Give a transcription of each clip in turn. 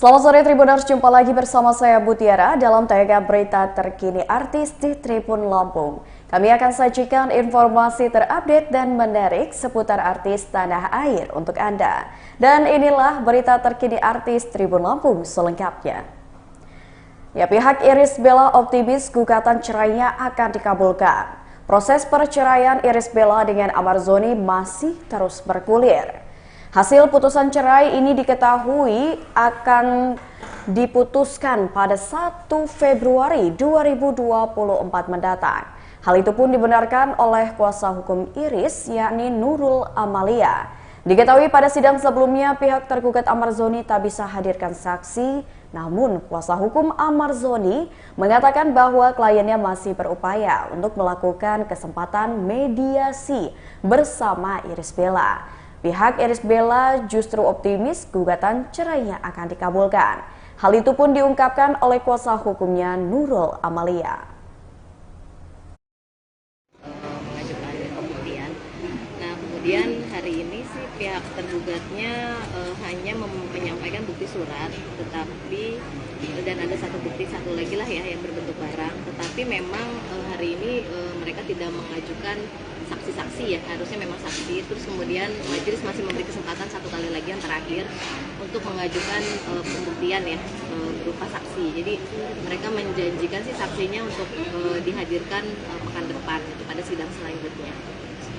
Selamat sore Tribuners, jumpa lagi bersama saya Butiara dalam tayangan berita terkini artis di Tribun Lampung. Kami akan sajikan informasi terupdate dan menarik seputar artis tanah air untuk Anda. Dan inilah berita terkini artis Tribun Lampung selengkapnya. Ya, pihak Irish Bella optimis gugatan cerainya akan dikabulkan. Proses perceraian Irish Bella dengan Amar Zoni masih terus bergulir. Hasil putusan cerai ini diketahui akan diputuskan pada 1 Februari 2024 mendatang. Hal itu pun dibenarkan oleh kuasa hukum Iris, yakni Nurul Amalia. Diketahui pada sidang sebelumnya pihak tergugat Amar Zoni tak bisa hadirkan saksi, namun kuasa hukum Amar Zoni mengatakan bahwa kliennya masih berupaya untuk melakukan kesempatan mediasi bersama Irish Bella. Pihak Irish Bella justru optimis gugatan cerainya akan dikabulkan. Hal itu pun diungkapkan oleh kuasa hukumnya Nurul Amalia. Mengajukan pembuktian. Nah, kemudian hari ini sih pihak tergugatnya hanya menyampaikan bukti surat, tetapi dan ada satu bukti satu lagi lah ya yang berbentuk barang. Tetapi memang hari ini mereka tidak mengajukan saksi-saksi ya, harusnya memang saksi. Terus kemudian majelis masih memberi kesempatan satu kali lagi yang terakhir untuk mengajukan pembuktian ya berupa saksi. Jadi mereka menjanjikan sih saksinya untuk dihadirkan pekan depan pada sidang selanjutnya.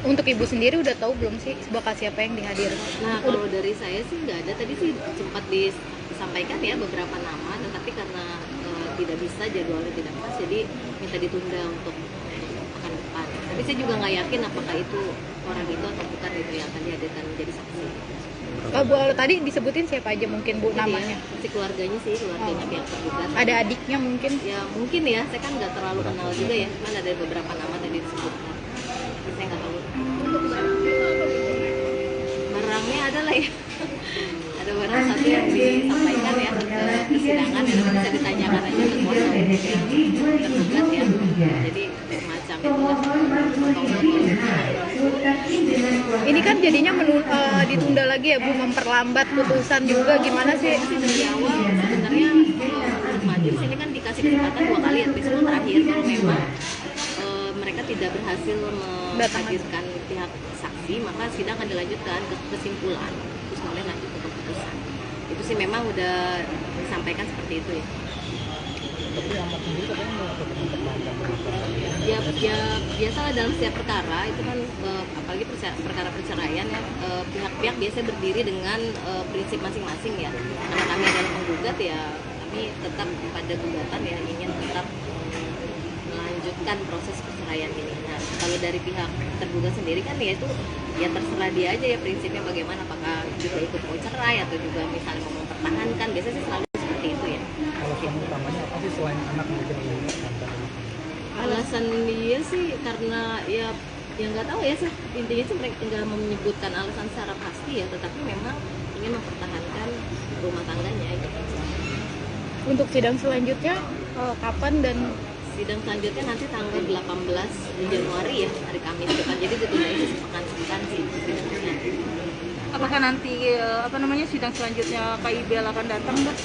Untuk ibu sendiri udah tahu belum sih bakal siapa yang dihadirkan? Nah, kalau dari saya sih nggak ada. Tadi sih sempat disampaikan ya beberapa nama, tetapi karena tidak bisa, jadwalnya tidak pas, jadi minta ditunda untuk pekan depan. Tapi saya juga nggak yakin apakah itu orang itu atau bukan itu yang akan dihadirkan menjadi saksi. Bu, tadi disebutin siapa aja mungkin Bu namanya? Si keluarganya sih, keluarganya pihak tergugat. Ada adiknya mungkin? Ya mungkin ya, saya kan nggak terlalu kenal juga ya, kan ada beberapa nama tadi disebutkan. Tapi saya nggak tahu. Barangnya ada lah ya. Ada barang satu yang disampaikan ya ke persidangan, itu bisa ditanyakan aja ke kuasa hukum tergugat ya. Jadi semacam itulah potong-potong. Ini kan jadinya ditunda lagi ya Bu, memperlambat putusan juga, gimana sih? Dari awal sebenarnya majelis ini kan dikasih kesempatan 2 kali ya, besok terakhir kalau memang mereka tidak berhasil menghadirkan pihak saksi, maka sidang akan dilanjutkan ke kesimpulan, terus kemudian lanjut ke keputusan. Itu sih memang udah disampaikan seperti itu ya. Tapi Ahmad sendiri katanya melakukan perbankan. Ya biasalah dalam setiap perkara itu kan apalagi perkara perceraian ya, pihak-pihak biasanya berdiri dengan prinsip masing-masing ya. Karena kami adalah penggugat ya, kami tetap pada gugatan ya, ingin tetap melanjutkan proses perceraian ini. Nah, kalau dari pihak tergugat sendiri kan ya itu ya terserah dia aja ya prinsipnya bagaimana, apakah juga ikut mau cerai atau juga misalnya mau mempertahankan, biasanya sih selalu seperti itu ya. Alasan utamanya apa sih selain anak mungkin ini? Alasan dia sih karena ya nggak tahu ya sih, intinya sih mereka nggak menyebutkan alasan secara pasti ya, tetapi memang ingin mempertahankan rumah tangganya gitu. Untuk sidang selanjutnya kapan dan Sidang selanjutnya nanti tanggal 18 Januari ya, hari Kamis depan, jadi ditunda itu sepekan sih sidangnya. Apakah nanti sidang selanjutnya KIBL akan datang, Mbak?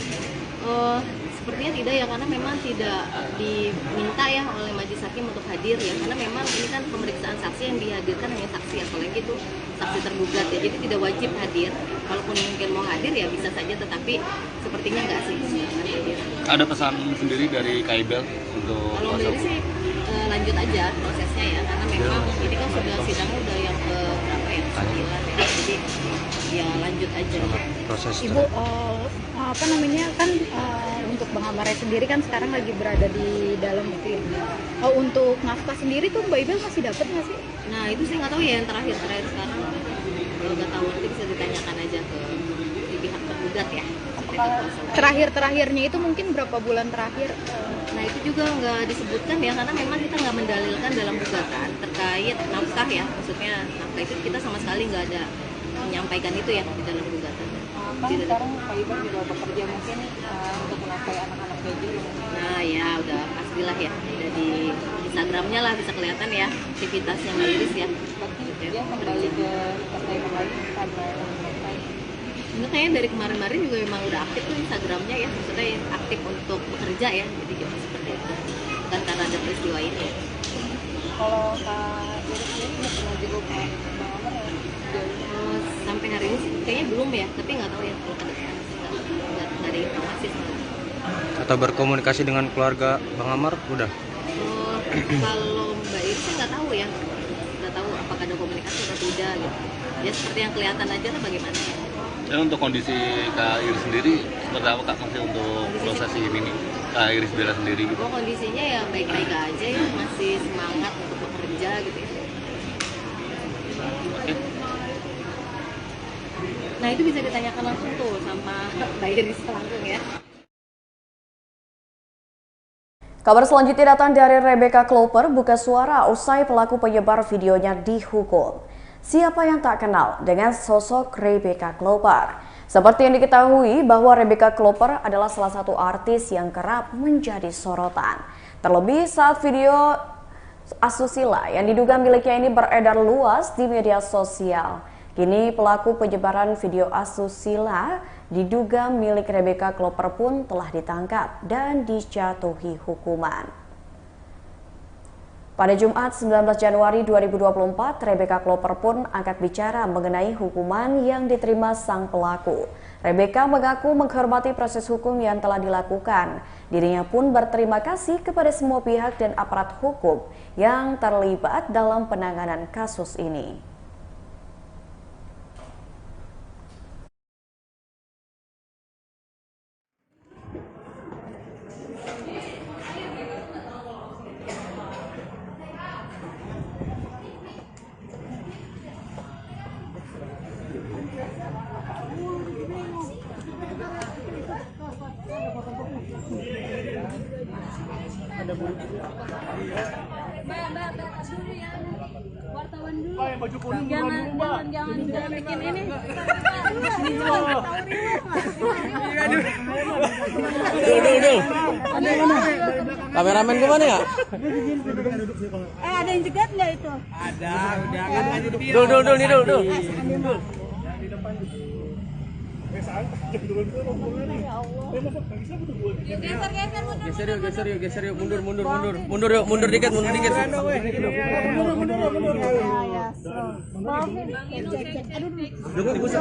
Sepertinya tidak ya, karena memang tidak diminta ya oleh majelis hakim untuk hadir ya, karena memang ini kan pemeriksaan saksi yang dihadirkan hanya saksi, apalagi itu saksi tergugat ya, jadi tidak wajib hadir. Kalaupun mungkin mau hadir ya bisa saja, tetapi sepertinya enggak sih akan hadir. Ada pesan sendiri dari KIBL untuk Kalau dari sih lanjut aja prosesnya ya, karena memang ini kan sudah sidangnya udah yang ke berapa ya, 9 ya, jadi ya lanjut aja. proses Ibu kan untuk Bang Amar sendiri kan sekarang lagi berada di dalam itu ya. Untuk nafkah sendiri tuh Mbak Ibel masih dapat nggak sih? Nah itu sih nggak tahu ya yang terakhir sekarang, kalau nggak tahu nanti bisa ditanyakan aja ke pihak tergugat ya. Terakhirnya itu mungkin berapa bulan terakhir? Nah itu juga nggak disebutkan ya, karena memang kita nggak mendalilkan dalam gugatan terkait nafkah ya, maksudnya nafkah itu kita sama sekali nggak ada menyampaikan itu ya di dalam gugatan. Kan sekarang Pak Iban juga bekerja mungkin untuk menafkahi anak-anak PJ. Nah ya udah pastilah ya, udah di Instagramnya lah bisa kelihatan ya aktivitasnya Mbak Iris ya. Berarti dia kembali ke partai yang lain karena Enggak, kayaknya dari kemarin-kemarin juga memang udah aktif tuh Instagramnya ya, maksudnya aktif untuk bekerja ya, jadi cuma seperti itu, bukan karena ada peristiwa ini ya. Kalau Kak Iris sendiri udah pernah jenguk Bang Amar ya? Sampai hari ini sih kayaknya belum ya, tapi nggak tahu ya kalau ke depan nggak ada informasi soalnya. Atau berkomunikasi dengan keluarga Bang Amar udah? Kalau Mbak Iris sih nggak tahu ya, nggak tahu apakah ada komunikasi atau tidak gitu. Ya seperti yang kelihatan aja lah bagaimana ya. Dan untuk kondisi Kak Iris sendiri seperti apa Kak, masih untuk prosesi ini Kak Iris Bella sendiri gitu? Kondisinya ya baik-baik aja ya, masih semangat untuk bekerja gitu ya. Oke. Nah itu bisa ditanyakan langsung tuh sama Mbak Iris langsung ya. Kabar selanjutnya datang dari Rebecca Klopper buka suara usai pelaku penyebar videonya dihukum. Siapa yang tak kenal dengan sosok Rebecca Klopper? Seperti yang diketahui bahwa Rebecca Klopper adalah salah satu artis yang kerap menjadi sorotan. Terlebih saat video asusila yang diduga miliknya ini beredar luas di media sosial. Kini pelaku penyebaran video asusila diduga milik Rebecca Klopper pun telah ditangkap dan dijatuhi hukuman. Pada Jumat 19 Januari 2024, Rebecca Klopper pun angkat bicara mengenai hukuman yang diterima sang pelaku. Rebecca mengaku menghormati proses hukum yang telah dilakukan. Dirinya pun berterima kasih kepada semua pihak dan aparat hukum yang terlibat dalam penanganan kasus ini. Jangan bikin ini. Kameramen kemana ya? Ada yang jegat nggak itu? Ada, udah kan duduk. Dul. Geser yuk, mundur dikit. Duduk boleh.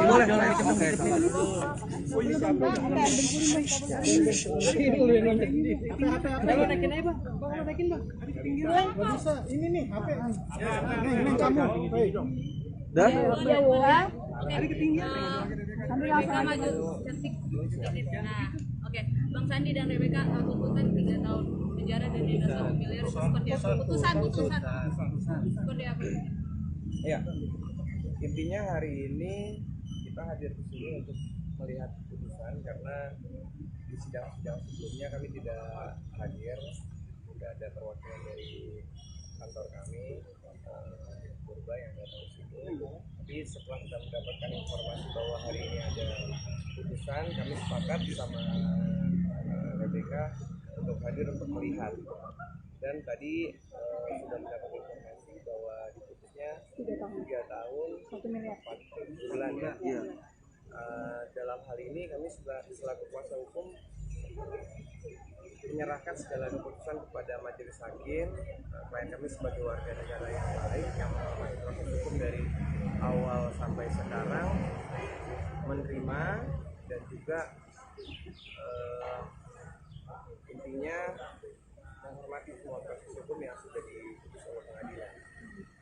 Ini nih HP. Ini kamu. Dah? Ambil langsung maju. Nah, oke. Bang Sandi dan Rebecca tuntutan 3 tahun penjara dan denda 1 miliar seperti apa? Putusan. Seperti apa? Ya, intinya hari ini kita hadir di sini untuk melihat putusan karena di sidang-sidang sebelumnya kami tidak hadir, tidak ada perwakilan dari kantor kami, Purba yang datang ke sini. Tapi setelah kita mendapatkan informasi bahwa hari ini ada putusan, kami sepakat sama Rebecca untuk hadir untuk melihat. Dan tadi sudah mendapat informasi bahwa diputusnya 3 tahun 4 bulan ya. Dalam hal ini kami selaku kuasa hukum menyerahkan segala keputusan kepada majelis hakim. Klien kami sebagai warga negara yang baik yang mengalami proses hukum dari awal sampai sekarang menerima dan juga intinya menghormati semua proses hukum yang sudah diputus oleh pengadilan.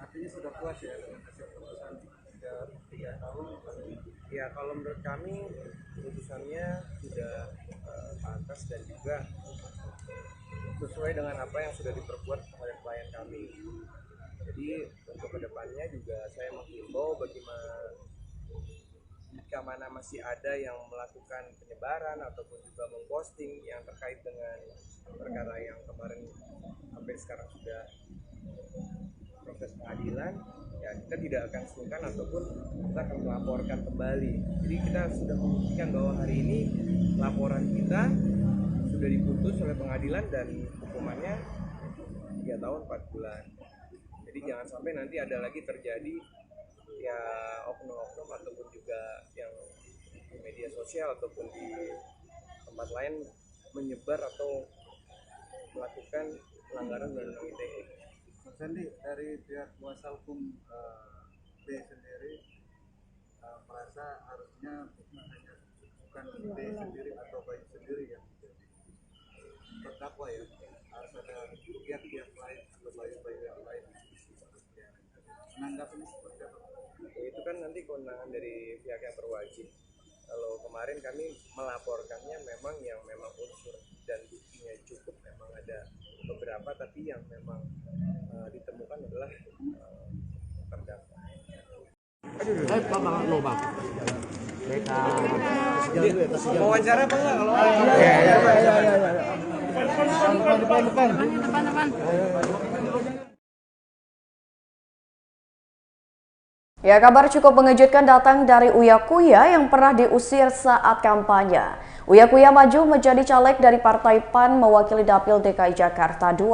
Artinya sudah puas ya dengan hasil putusan 3 tahun. Ya kalau menurut kami putusannya sudah pantas dan juga sesuai dengan apa yang sudah diperbuat oleh klien kami. Jadi untuk kedepannya juga saya menghimbau jika mana masih ada yang melakukan penyebaran ataupun juga memposting yang terkait dengan perkara yang kemarin sampai sekarang sudah proses pengadilan, ya kita tidak akan sungkan ataupun kita akan melaporkan kembali. Jadi kita sudah membuktikan bahwa hari ini laporan kita sudah diputus oleh pengadilan dan hukumannya 3 tahun 4 bulan. Jadi jangan sampai nanti ada lagi terjadi ya oknum-oknum ataupun juga yang di media sosial ataupun di tempat lain menyebar atau melakukan pelanggaran undang-undang ITE. Sandi, dari pihak kuasa hukum B sendiri merasa harusnya bukan B sendiri atau bayi sendiri yang terdakwa ya, harus ada pihak-pihak lain atau bayi-bayi yang lain. Menanggapinya seperti apa? Itu kan nanti kewenangan dari pihak yang berwajib. Kalau kemarin kami melaporkannya memang yang memang unsur dan buktinya cukup, memang ada beberapa, tapi yang memang ditemukan adalah terdakwa. Mau wawancara apa enggak kalau? Depan. Ya, kabar cukup mengejutkan datang dari Uya Kuya yang pernah diusir saat kampanye. Uya Kuya maju menjadi caleg dari Partai PAN mewakili Dapil DKI Jakarta II.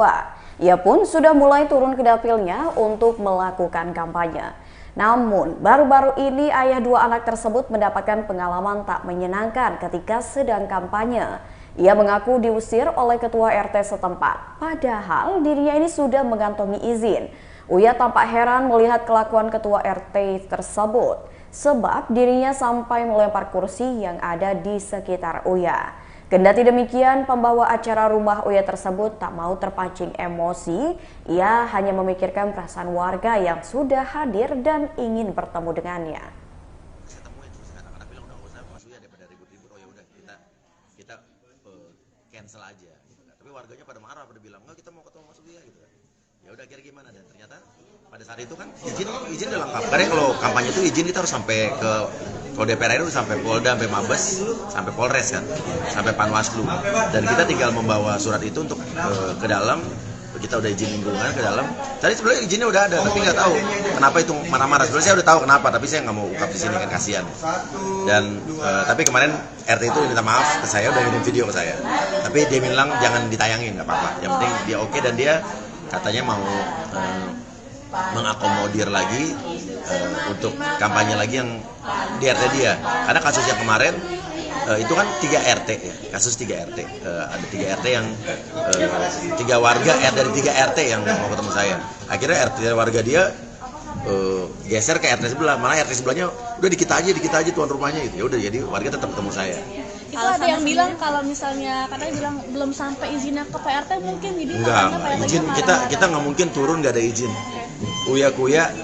Ia pun sudah mulai turun ke dapilnya untuk melakukan kampanye. Namun, baru-baru ini ayah dua anak tersebut mendapatkan pengalaman tak menyenangkan ketika sedang kampanye. Ia mengaku diusir oleh ketua RT setempat, padahal dirinya ini sudah mengantongi izin. Uya tampak heran melihat kelakuan ketua RT tersebut, sebab dirinya sampai melempar kursi yang ada di sekitar Uya. Kendati demikian, pembawa acara rumah Uya tersebut tak mau terpancing emosi. Ia hanya memikirkan perasaan warga yang sudah hadir dan ingin bertemu dengannya. Cancel aja gitu kan. Tapi warganya pada marah, pada bilang enggak, kita mau ketemu Mas Uya gitu kan. Ya udah, kira gimana, dan ternyata pada saat itu kan izin udah lengkap. Karena kalau kampanye itu izin kita harus sampai ke, kalau DPR itu sampai Polda, sampai Mabes, sampai Polres kan, sampai Panwaslu. Dan kita tinggal membawa surat itu untuk ke dalam. Kita udah izin lingkungan ke dalam. Tadi sebenarnya izinnya udah ada, tapi nggak tahu kenapa itu marah-marah. Sebenarnya saya udah tahu kenapa, tapi saya nggak mau ungkap di sini kan, kasihan. Dan tapi kemarin RT itu minta maaf ke saya, udah ngirim video ke saya. Tapi dia bilang jangan ditayangin, nggak apa-apa. Yang penting dia oke, dan dia katanya mau mengakomodir lagi untuk kampanye lagi yang di RT dia. Karena kasus yang kemarin itu kan 3 RT ya, kasus 3 RT. Ada 3 RT yang 3 warga dari 3 RT yang mau ketemu saya. Akhirnya RT warga dia geser ke RT sebelah, malah RT sebelahnya udah dikit aja tuan rumahnya gitu. Ya udah, jadi warga tetap ketemu saya. Itu ada yang bilang kalau misalnya katanya bilang belum sampai izinnya ke PRT mungkin, jadi enggak izin, kita nggak mungkin turun nggak ada izin. Uya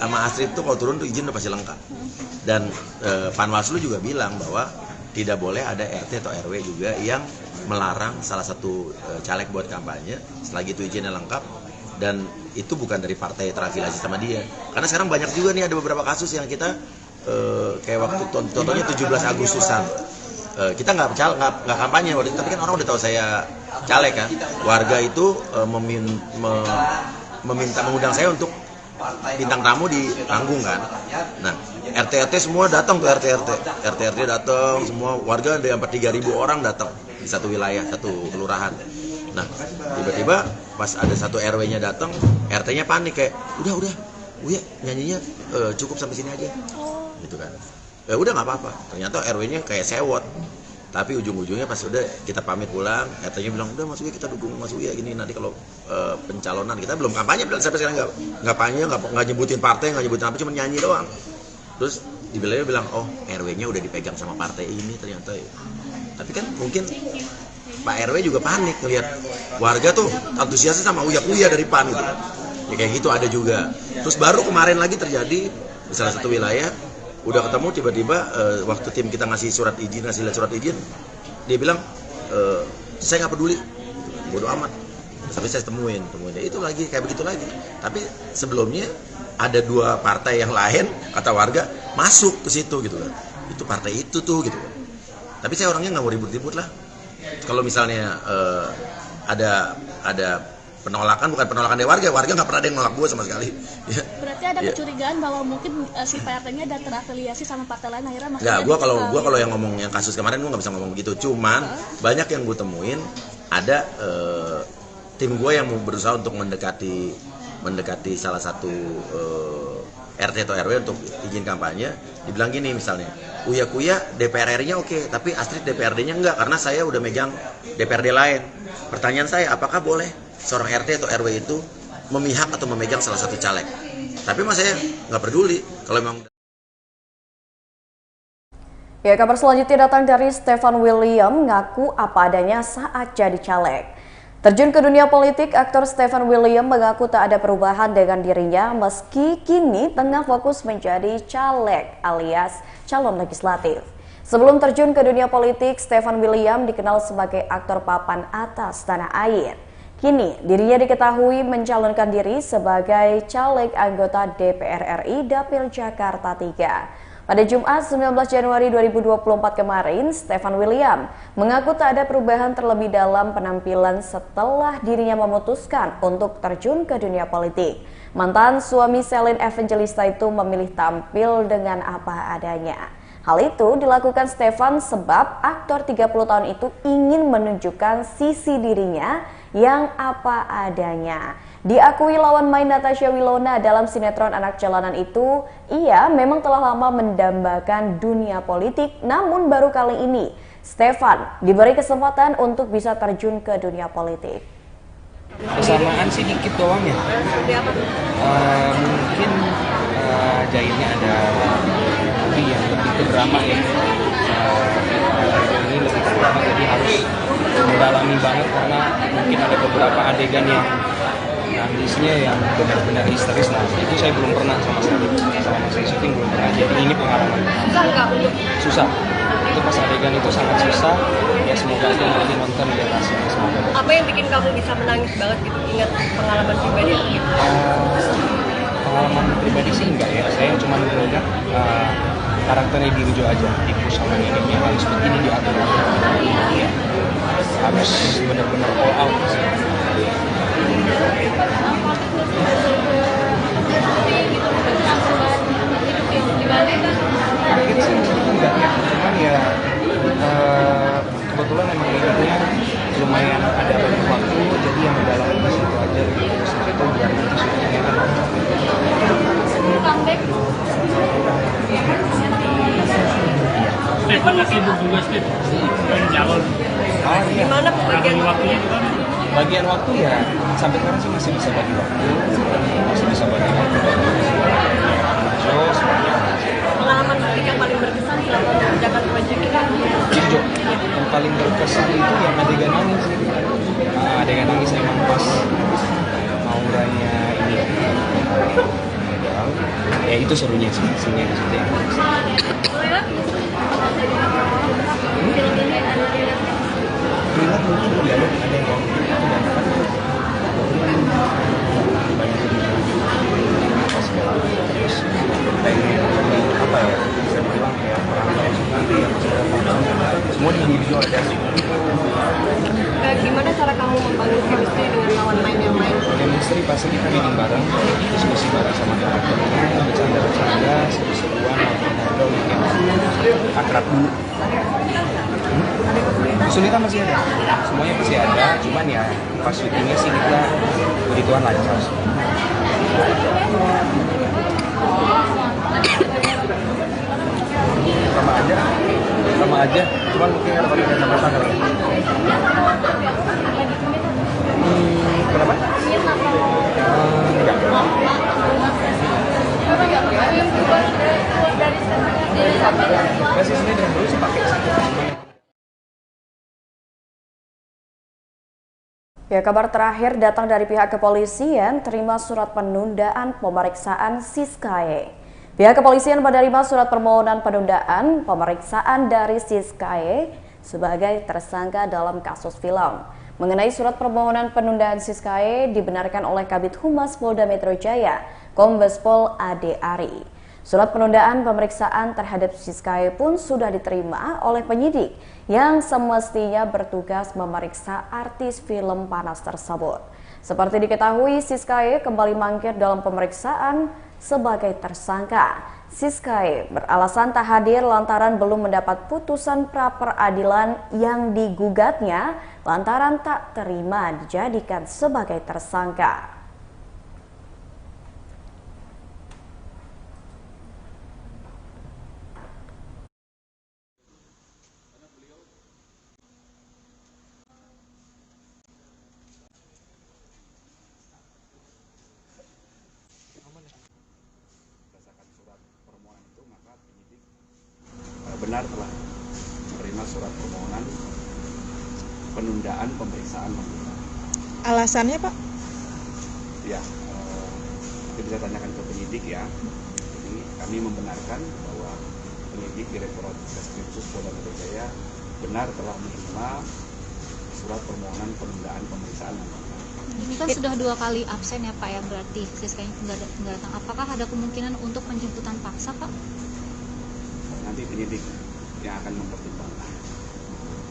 sama Astrid tuh kalau turun tuh izin udah pasti lengkap. Dan Panwaslu juga bilang bahwa tidak boleh ada RT atau RW juga yang melarang salah satu caleg buat kampanye selagi itu izinnya lengkap, dan itu bukan dari partai terafiliasi sama dia. Karena sekarang banyak juga nih, ada beberapa kasus yang kita kayak waktu contohnya 17 Agustusan kita nggak kampanye waktu itu, tapi kan orang udah tahu saya caleg kan. Warga itu mengundang saya untuk bintang tamu di panggung kan. Nah, RT semua datang tuh, RT datang semua, warga ada sampai 3.000 orang datang di satu wilayah, satu kelurahan. Nah, tiba-tiba pas ada satu RW-nya datang, RT-nya panik kayak, udah, Uya nyanyinya cukup sampai sini aja, gitu kan. Ya udah nggak apa-apa. Ternyata RW-nya kayak sewot. Tapi ujung-ujungnya pas udah kita pamit pulang, RT-nya bilang, udah Mas Uya, kita dukung Mas Uya gini, nanti kalau pencalonan, kita belum kampanye, sampai sekarang nggak nyebutin partai, nggak nyebutin apa, cuma nyanyi doang. Terus dia bilang, oh RW-nya udah dipegang sama partai ini ternyata. Tapi kan mungkin Pak RW juga panik ngelihat warga tuh antusiasnya sama Uya dari PAN gitu. Ya kayak gitu ada juga. Terus baru kemarin lagi terjadi di salah satu wilayah, udah ketemu tiba-tiba waktu tim kita ngasih lihat surat izin, dia bilang saya nggak peduli, bodo amat. Tapi saya temuin ya, itu lagi kayak begitu lagi. Tapi sebelumnya ada 2 partai yang lain, kata warga, masuk ke situ gitu kan. Itu partai itu tuh gitu kan. Tapi saya orangnya nggak mau ribut-ribut lah. Kalau misalnya ada penolakan, bukan penolakan dari warga nggak pernah ada yang nolak gue sama sekali. Berarti ada kecurigaan bahwa mungkin si PRT-nya ada terafiliasi sama partai lain, akhirnya makanya. Nggak, gue kalau yang ngomong yang kasus kemarin gue nggak bisa ngomong begitu. Cuman banyak yang gue temuin ada tim gue yang mau berusaha untuk mendekati salah satu RT atau RW untuk izin kampanye, dibilang gini misalnya, Uya Kuya DPR RI-nya oke, tapi Astrid DPRD-nya enggak karena saya udah megang DPRD lain. Pertanyaan saya, apakah boleh seorang RT atau RW itu memihak atau memegang salah satu caleg? Tapi mas saya nggak peduli kalau memang. Ya, kabar selanjutnya datang dari Stefan William mengaku apa adanya saat jadi caleg. Terjun ke dunia politik, aktor Stefan William mengaku tak ada perubahan dengan dirinya meski kini tengah fokus menjadi caleg alias calon legislatif. Sebelum terjun ke dunia politik, Stefan William dikenal sebagai aktor papan atas tanah air. Kini dirinya diketahui mencalonkan diri sebagai caleg anggota DPR RI Dapil Jakarta 3. Pada Jumat 19 Januari 2024 kemarin, Stefan William mengaku tak ada perubahan terlebih dalam penampilan setelah dirinya memutuskan untuk terjun ke dunia politik. Mantan suami Celine Evangelista itu memilih tampil dengan apa adanya. Hal itu dilakukan Stefan sebab aktor 30 tahun itu ingin menunjukkan sisi dirinya yang apa adanya. Diakui lawan main Natasha Wilona dalam sinetron Anak Jalanan itu, ia memang telah lama mendambakan dunia politik, namun baru kali ini Stefan diberi kesempatan untuk bisa terjun ke dunia politik. Kesamaan sih dikit doang ya. Mungkin jahitnya ada lebih yang lebih ke drama ya. Ini lebih ke drama jadi harus mendalami banget karena mungkin ada beberapa adegan yang nangisnya yang benar-benar histeris. Nah itu saya belum pernah sama sekali selama saya syuting belum pernah. Jadi ini pengalaman. Susah nggak? Susah. Itu pas adegan itu sangat susah. Ya semoga aja nanti nonton lihat hasilnya semoga. Apa yang bikin kamu bisa menangis banget gitu? Ingat pengalaman pribadi gitu? Pengalaman pribadi sih enggak ya. Saya cuma melihat karakternya Dirjo aja. Tipu sama neneknya harus begini diatur. Ya, harus benar-benar all out. Mungkin sih enggak ya, cuman ya kebetulan emang hidupnya lumayan ada banyak waktu, jadi yang dalam di situ aja gitu, sampai itu biar nanti syutingnya kan. Stefan sibuk juga Steve, calon. Gimana bagian waktunya? Bagian waktu ya sampai sekarang sih masih bisa bagi waktu, show semuanya. Pengalaman politik yang paling berkesan selama mengerjakan proyek ini? Dirjo, yang paling berkesan itu yang adegan nangis. Adegan nangis emang pas auranya ini. Ya itu serunya sih, serunya di situ yang nangis. Thriller mungkin dialog ada yang apa ya bisa dibilang kayak semua di Dirjo ada. Gimana cara kamu membangun chemistry dengan lawan main yang lain? Chemistry pasti kita bikin bareng, diskusi bareng sama karakternya, bercanda-bercanda, seru-seruan, ngobrol-ngobrol, akrab dulu. Kesulitan masih ada, semuanya pasti ada, cuman ya pas syutingnya sih kita begituan lancar. Sama aja, cuman mungkin ada bagian yang tambah kali ya. Kenapa? Enggak. Masih sini dengan dulu sih pakai satu. Ya, kabar terakhir datang dari pihak kepolisian terima surat penundaan pemeriksaan Siskae. Pihak kepolisian menerima surat permohonan penundaan pemeriksaan dari Siskae sebagai tersangka dalam kasus film. Mengenai surat permohonan penundaan Siskae dibenarkan oleh Kabid Humas Polda Metro Jaya, Kombes Pol Ade Ari. Surat penundaan pemeriksaan terhadap Siskae pun sudah diterima oleh penyidik yang semestinya bertugas memeriksa artis film panas tersebut. Seperti diketahui, Siskae kembali mangkir dalam pemeriksaan sebagai tersangka. Siskae beralasan tak hadir lantaran belum mendapat putusan pra-peradilan yang digugatnya lantaran tak terima dijadikan sebagai tersangka. benar telah menerima surat permohonan penundaan pemeriksaan lanjutan. Alasannya, Pak? Ya, nanti bisa tanyakan ke penyidik ya. Jadi kami membenarkan bahwa penyidik Direktorat Reskrim Polda Metro Jaya benar telah menerima surat permohonan penundaan pemeriksaan lanjutan. Ini kan sudah 2 kali absen ya Pak ya, berarti Siskanya nggak datang. Apakah ada kemungkinan untuk penjemputan paksa Pak? Nanti penyidik yang akan mempertimbangkan.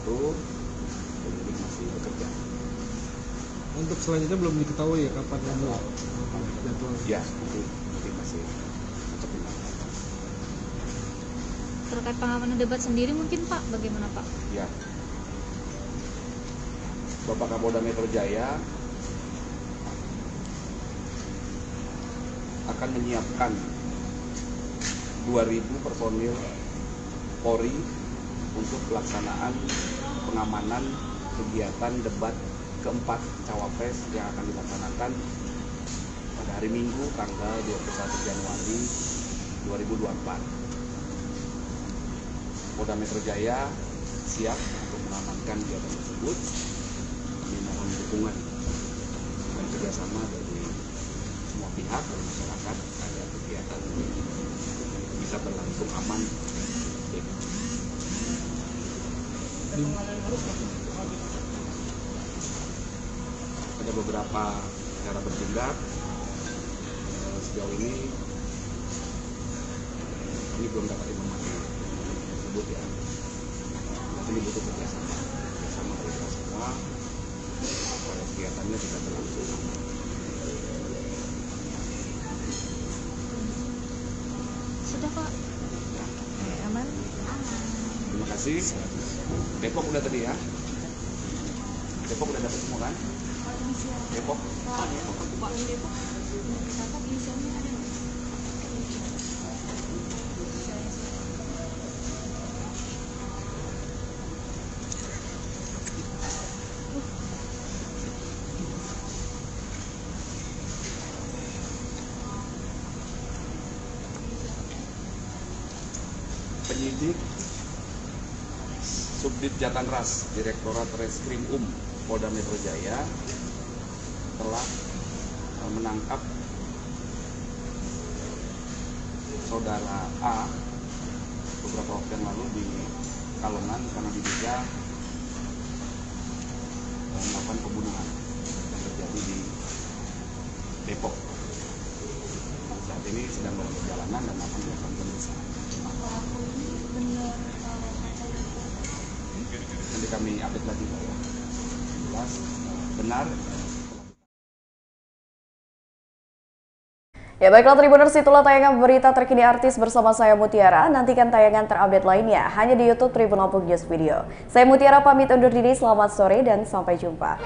Itu penyidik masih bekerja. Untuk selanjutnya belum diketahui ya kapan jadwal? Ya, nanti masih mempertimbangkan. Terkait pengamanan debat sendiri mungkin Pak, bagaimana Pak? Ya, Bapak Kapolda Metro Jaya akan menyiapkan 2.000 personil Polri untuk pelaksanaan pengamanan kegiatan debat keempat Cawapres yang akan dilaksanakan pada hari Minggu tanggal 21 Januari 2024. Polda Metro Jaya siap untuk mengamankan kegiatan tersebut. Kami mohon dukungan dan kerjasama dari semua pihak dan masyarakat agar kegiatan bisa berlangsung aman. Ada beberapa cara bertindak. Sejauh ini belum dapat informasi tersebut ya. Ini butuh kerjasama dari kita semua supaya kegiatannya bisa berlangsung. Sudah Pak. Aman. Terima kasih. Depok udah tadi ya. Depok udah dapat semua kan? Depok. Penyidik Subdit Jatanras Direktorat Reskrim Polda Metro Jaya telah menangkap saudara A beberapa waktu yang lalu di Kalongan karena diduga melakukan pembunuhan yang terjadi di Depok. Saat ini sedang dalam perjalanan dan akan dilakukan pemeriksaan. Nanti kami update lagi Pak ya. Jelas benar. Ya baiklah Tribuners, itulah tayangan berita terkini artis bersama saya Mutiara. Nantikan tayangan terupdate lainnya hanya di YouTube Tribun Lampung News Video. Saya Mutiara pamit undur diri, selamat sore dan sampai jumpa.